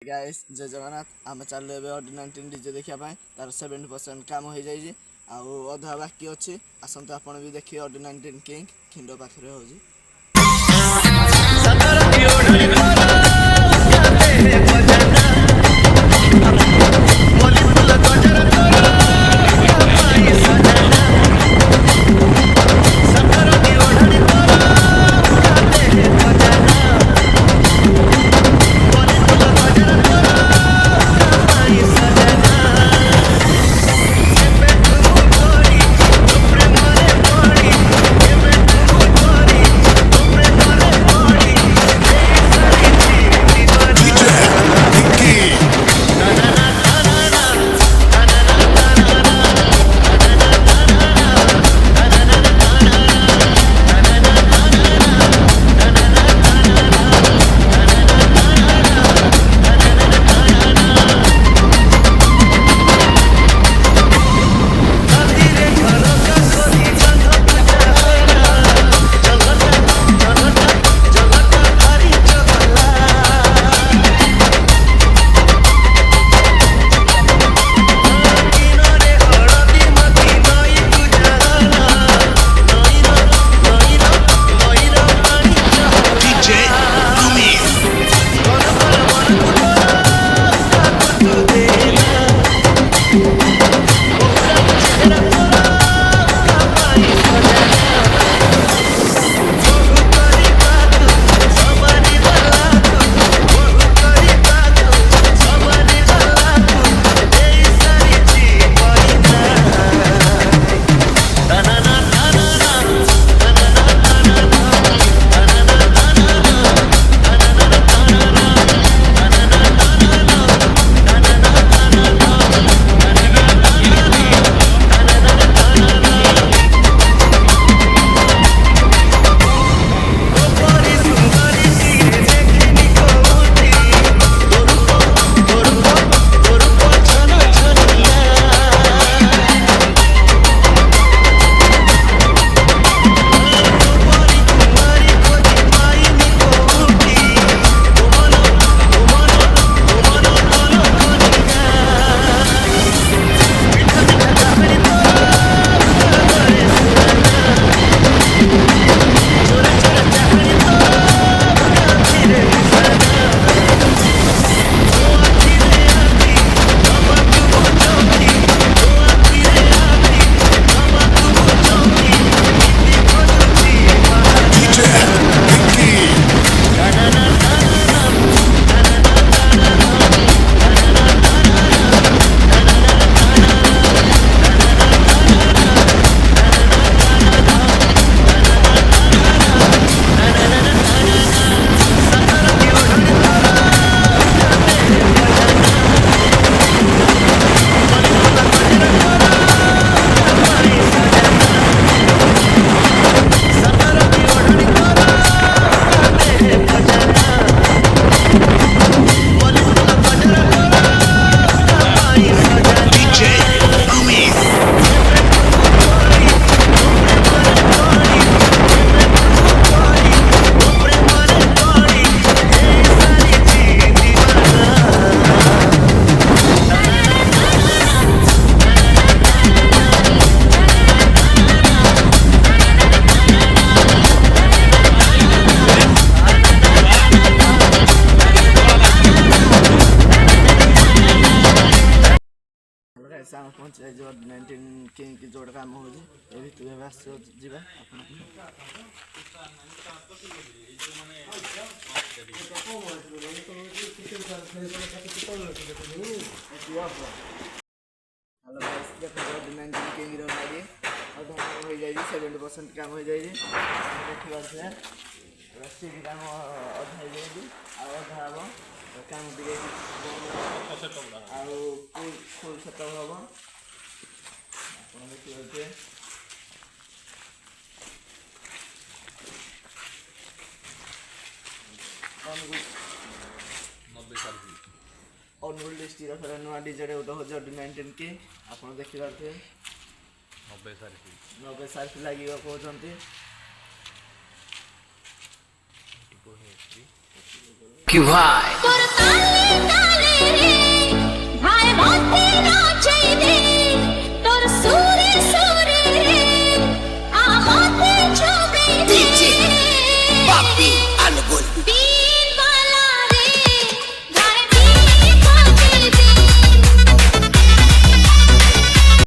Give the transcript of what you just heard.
guys जय जगन्नाथ आम चलु ए ऑर्डिनेंटिन डीजे देखा तार 70% काम हो जाए अधा बाकी अच्छी आसतु आपण भी देखिए ऑर्डिनेंटिन किंग खिंड पाखे हो पहुँच जाए ऑर्डिनेंटिन किंग की जोड़ काम हो जावा हेलो गाइस देखो ऑर्डिनेंटिन किंग रो गाड़ी अधा काम हो जाए 70% काम हो जाए देखिबार से रस्सी भी काम अधा हो जाए अधा हम काम टे फुल सेटअप हम आप देखिए अनुगुल डिस्ट्रिक्ट नुआ डीजे गोटे हूँ ऑर्डिनेंटिन किंग आप देखिए 90 सार्फी लगे कहते क्यों भाई